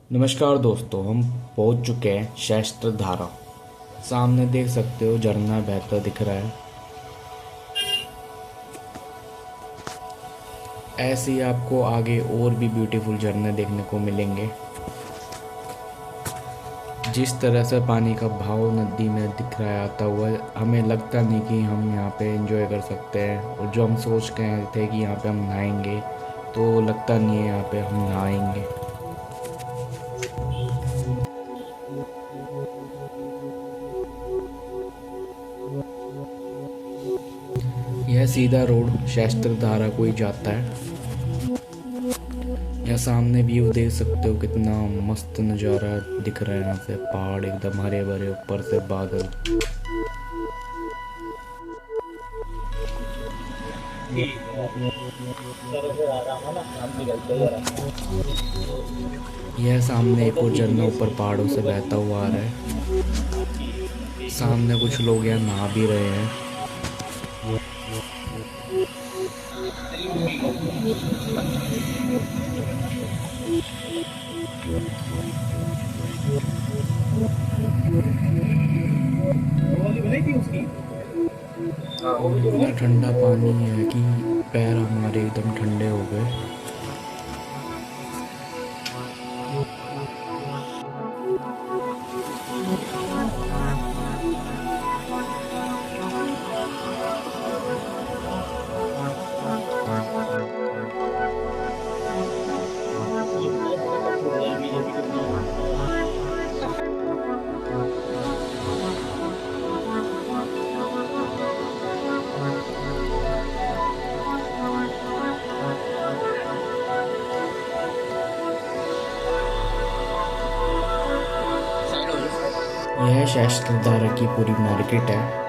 नमस्कार दोस्तों, हम पहुंच चुके हैं शस्त्र धारा। सामने देख सकते हो झरना बहता दिख रहा है। ऐसे ही आपको आगे और भी ब्यूटीफुल झरने देखने को मिलेंगे। जिस तरह से पानी का बहाव नदी में दिख रहा है आता हुआ, हमें लगता नहीं कि हम यहाँ पे एंजॉय कर सकते हैं। और जो हम सोच रहे थे कि यहाँ पे हम नहाएंगे, तो लगता नहीं है यहाँ पे हम नहाएंगे। यह सीधा रोड शस्त्र धारा को ही जाता है। यहाँ सामने व्यू देख सकते हो, कितना मस्त नज़ारा दिख रहा है। यहाँ से पहाड़ एकदम हरे भरे, ऊपर से बादल। यह सामने एक और झरना ऊपर पहाड़ों से बहता हुआ आ रहा है। सामने कुछ लोग यहाँ नहा भी रहे हैं। इतना ठंडा पानी है कि पैर हमारे एकदम ठंडे हो गए। यह शस्त्रधारा की पूरी मार्केट है।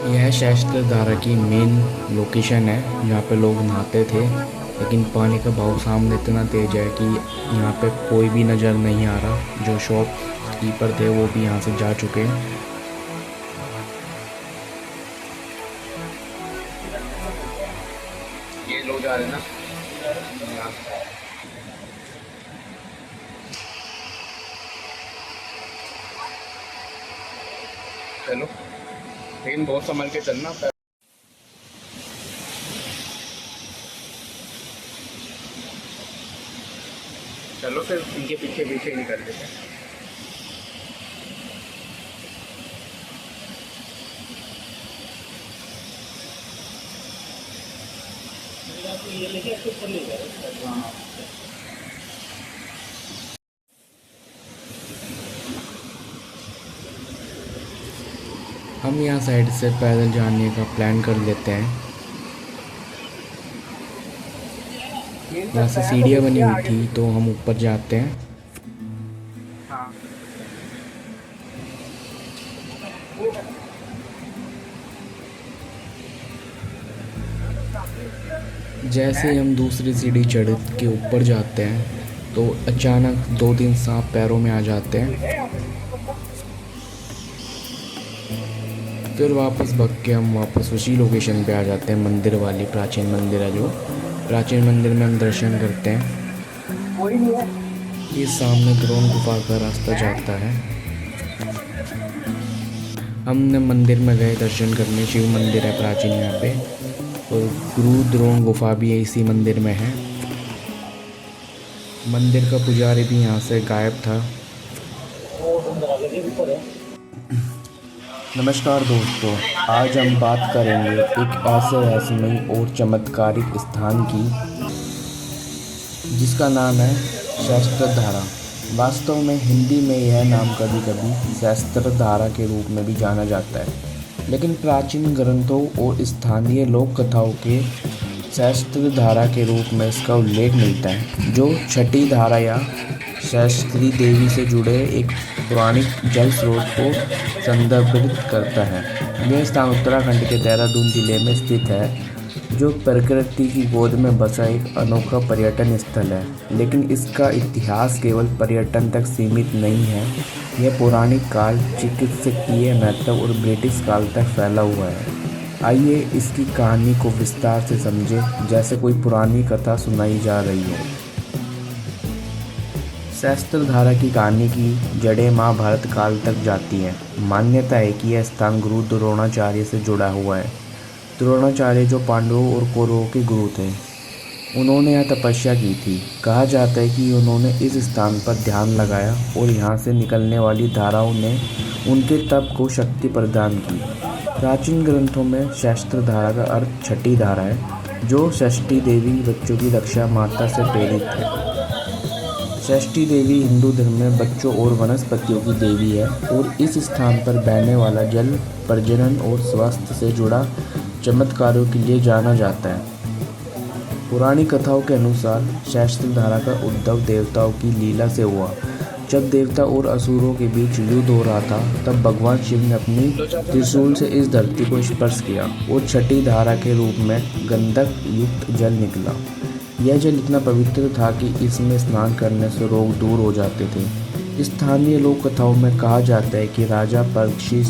यह शस्त्रधारा की मेन लोकेशन है, जहाँ पे लोग नहाते थे। लेकिन पानी का बहाव सामने इतना तेज है कि यहाँ पे कोई भी नज़र नहीं आ रहा। जो शॉप कीपर थे वो भी यहाँ से जा चुके हैं। ये लोग जा रहे हैं ना। चलो, लेकिन बहुत संभल के चलना। चलो फिर इनके पीछे पीछे निकल लेते हैं। हम यहाँ साइड से पैदल जाने का प्लान कर लेते हैं। यहाँ से सीढ़ियाँ बनी हुई थी, तो हम ऊपर जाते हैं। जैसे हम दूसरी सीढ़ी चढ़ के ऊपर जाते हैं, तो अचानक 2-3 सांप पैरों में आ जाते हैं। फिर वापस भग के हम वापस उसी लोकेशन पे आ जाते हैं। मंदिर वाली प्राचीन मंदिर है, जो प्राचीन मंदिर में हम दर्शन करते हैं। ये सामने द्रोण गुफा का रास्ता जाता है। हमने मंदिर में गए दर्शन करने। शिव मंदिर है प्राचीन यहाँ पे, और गुरु द्रोण गुफा भी इसी मंदिर में है। मंदिर का पुजारी भी यहाँ से गायब था। नमस्कार दोस्तों, आज हम बात करेंगे एक ऐसे रहस्यमयी और चमत्कारिक स्थान की, जिसका नाम है शस्त्रधारा। वास्तव में हिंदी में यह नाम कभी कभी सहस्त्र धारा के रूप में भी जाना जाता है, लेकिन प्राचीन ग्रंथों और स्थानीय लोक कथाओं के सहस्त्र धारा के रूप में इसका उल्लेख मिलता है, जो छठी धारा या सहस्त्री देवी से जुड़े एक पौराणिक जल स्रोत को संदर्भित करता है। यह स्थान उत्तराखंड के देहरादून जिले में स्थित है, जो प्रकृति की गोद में बसा एक अनोखा पर्यटन स्थल है। लेकिन इसका इतिहास केवल पर्यटन तक सीमित नहीं है, यह पौराणिक काल, चिकित्सकीय महत्व और ब्रिटिश काल तक फैला हुआ है। आइए इसकी कहानी को विस्तार से समझें, जैसे कोई पुरानी कथा सुनाई जा रही हो। सहस्त्रधारा की कहानी की जड़ें महाभारत काल तक जाती हैं। मान्यता है कि यह स्थान गुरु द्रोणाचार्य से जुड़ा हुआ है। द्रोणाचार्य जो पांडवों और कौरवों के गुरु थे, उन्होंने यहाँ तपस्या की थी। कहा जाता है कि उन्होंने इस स्थान पर ध्यान लगाया और यहाँ से निकलने वाली धाराओं ने उनके तप को शक्ति प्रदान की। प्राचीन ग्रंथों में सहस्त्र धारा का अर्थ छठी धारा है, जो षष्ठी देवी बच्चों की रक्षा माता से प्रेरित है। षष्ठी देवी हिंदू धर्म में बच्चों और वनस्पतियों की देवी है और इस स्थान पर बहने वाला जल प्रजनन और स्वास्थ्य से जुड़ा चमत्कारों के लिए जाना जाता है। पौराणिक कथाओं के अनुसार सहस्त्रधारा का उद्भव देवताओं की लीला से हुआ। जब देवता और असुरों के बीच युद्ध हो रहा था, तब भगवान शिव ने अपनी त्रिशूल से इस धरती को स्पर्श किया और छठी धारा के रूप में गंधक युक्त जल निकला। यह जल इतना पवित्र था कि इसमें स्नान करने से रोग दूर हो जाते थे। स्थानीय लोक कथाओं में कहा जाता है कि राजा परीक्षित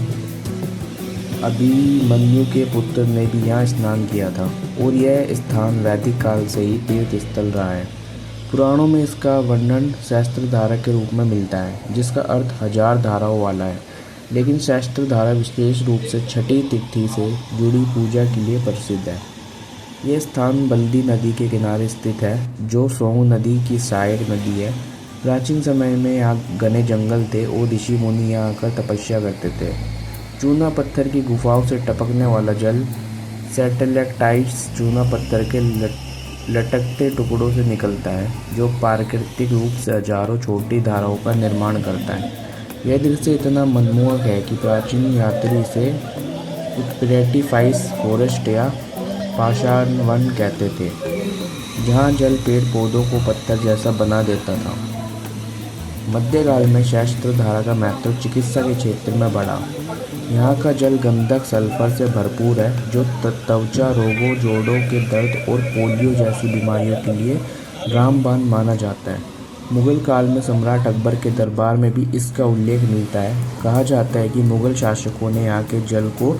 अभिमन्यु के पुत्र ने भी यहाँ स्नान किया था और यह स्थान वैदिक काल से ही तीर्थ स्थल रहा है। पुराणों में इसका वर्णन सहस्त्रधारा के रूप में मिलता है, जिसका अर्थ 1000 धाराओं वाला है। लेकिन सहस्त्रधारा विशेष रूप से छठी तिथि से जुड़ी पूजा के लिए प्रसिद्ध है। यह स्थान बल्दी नदी के किनारे स्थित है, जो सोंग नदी की सहायक नदी है। प्राचीन समय में यहाँ घने जंगल थे और ऋषि मुनि यहाँ आकर तपस्या करते थे। चूना पत्थर की गुफाओं से टपकने वाला जल सैटेलाइट्स चूना पत्थर के लटकते टुकड़ों से निकलता है, जो प्राकृतिक रूप से हजारों छोटी धाराओं का निर्माण करता है। यह दृश्य इतना मनमोहक है कि प्राचीन यात्री इसे उत्प्रेटिफाइस फॉरेस्ट या पाषाण वन कहते थे, जहाँ जल पेड़ पौधों को पत्थर जैसा बना देता था। मध्यकाल में सहस्त्रधारा का महत्व चिकित्सा के क्षेत्र में बढ़ा। यहाँ का जल गंधक सल्फर से भरपूर है, जो त्वचा रोगों, जोड़ों के दर्द और पोलियो जैसी बीमारियों के लिए रामबाण माना जाता है। मुगल काल में सम्राट अकबर के दरबार में भी इसका उल्लेख मिलता है। कहा जाता है कि मुगल शासकों ने यहाँ के जल को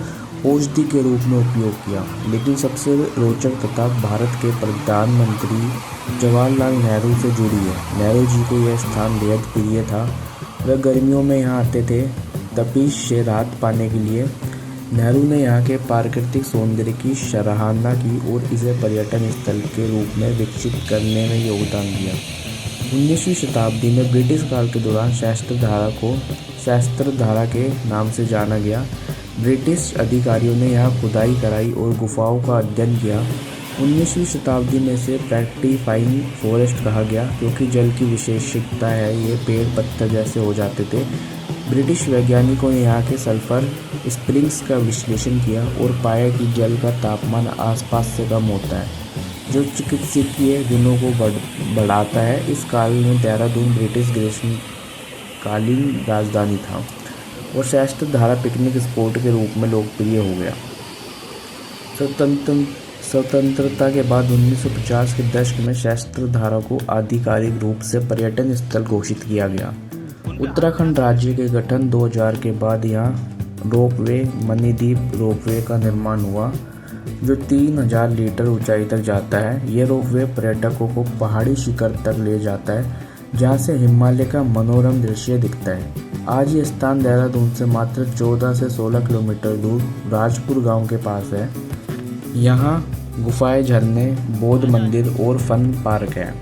औषधि के रूप में उपयोग किया। लेकिन सबसे रोचक कथा भारत के प्रधानमंत्री जवाहरलाल नेहरू से जुड़ी है। नेहरू जी को यह स्थान बेहद प्रिय था। वह गर्मियों में यहाँ आते थे तपिश से राहत पाने के लिए। नेहरू ने यहाँ के प्राकृतिक सौंदर्य की सराहना की और इसे पर्यटन स्थल के रूप में विकसित करने में योगदान दिया। 19वीं शताब्दी में ब्रिटिश काल के दौरान सहस्त्रधारा को सहस्त्रधारा के नाम से जाना गया। ब्रिटिश अधिकारियों ने यहाँ खुदाई कराई और गुफाओं का अध्ययन किया। 19वीं शताब्दी में इसे पेट्रीफाइंग फॉरेस्ट कहा गया, क्योंकि जल की विशेषता है ये पेड़ पत्थर जैसे हो जाते थे। ब्रिटिश वैज्ञानिकों ने यहाँ के सल्फर स्प्रिंग्स का विश्लेषण किया और पाया कि जल का तापमान आसपास से कम होता है, जो चिकित्सकीय गुणों को बढ़ाता है। इस काल में देहरादून ब्रिटिश ग्रीष्मकालीन राजधानी था और सहस्त्रधारा पिकनिक स्पॉट के रूप में लोकप्रिय हो गया। स्वतंत्रता के बाद 1950 के दशक में सहस्त्रधारा को आधिकारिक रूप से पर्यटन स्थल घोषित किया गया। उत्तराखंड राज्य के गठन 2000 के बाद यहाँ रोपवे, मणिद्वीप रोपवे का निर्माण हुआ, जो 3000 मीटर ऊंचाई तक जाता है। यह रोपवे पर्यटकों को पहाड़ी शिखर तक ले जाता है, जहाँ से हिमालय का मनोरम दृश्य दिखता है। आज ये स्थान देहरादून से मात्र 14 से 16 किलोमीटर दूर राजपुर गांव के पास है। यहाँ गुफाएं, झरने, बौद्ध मंदिर और फन पार्क है।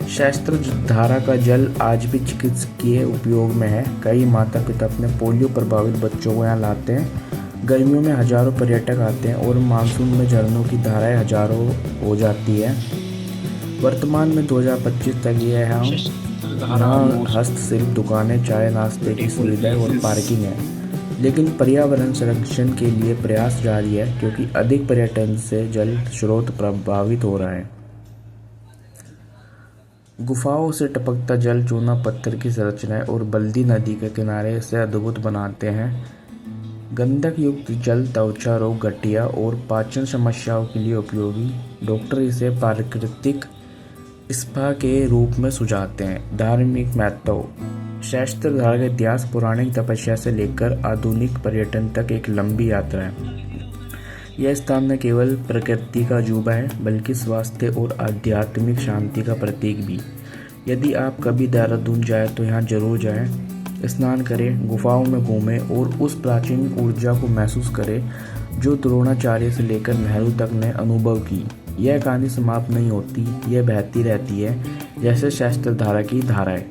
सहस्त्रधारा का जल आज भी चिकित्सकीय उपयोग में है। कई माता पिता अपने पोलियो प्रभावित बच्चों को यहाँ लाते हैं। गर्मियों में हजारों पर्यटक आते हैं और मानसून में झरनों की धाराएं हजारों हो जाती है। वर्तमान में 2025 तक यह यहाँ हस्तशिल्प दुकानें, चाय नाश्ते की सुविधाएं और पार्किंग है। लेकिन पर्यावरण संरक्षण के लिए प्रयास जारी है क्योंकि अधिक पर्यटन से जल स्रोत प्रभावित हो रहा है। गुफाओं से टपकता जल चूना पत्थर की संरचनाएं और बल्दी नदी के किनारे इसे अद्भुत बनाते हैं। गंधक युक्त जल त्वचा रोग, गठिया और पाचन समस्याओं के लिए उपयोगी। डॉक्टर इसे प्राकृतिक स्पा के रूप में सुझाते हैं। धार्मिक महत्व। सहस्त्रधारा का इतिहास पौराणिक तपस्या से लेकर आधुनिक पर्यटन तक एक लंबी यात्रा है। यह स्थान न केवल प्रकृति का अजूबा है बल्कि स्वास्थ्य और आध्यात्मिक शांति का प्रतीक भी। यदि आप कभी देहरादून जाए तो यहाँ जरूर जाएं। स्नान करें, गुफाओं में घूमें और उस प्राचीन ऊर्जा को महसूस करें जो द्रोणाचार्य से लेकर नेहरू तक ने अनुभव की। यह कहानी समाप्त नहीं होती, यह बहती रहती है जैसे सहस्त्रधारा की धाराएं।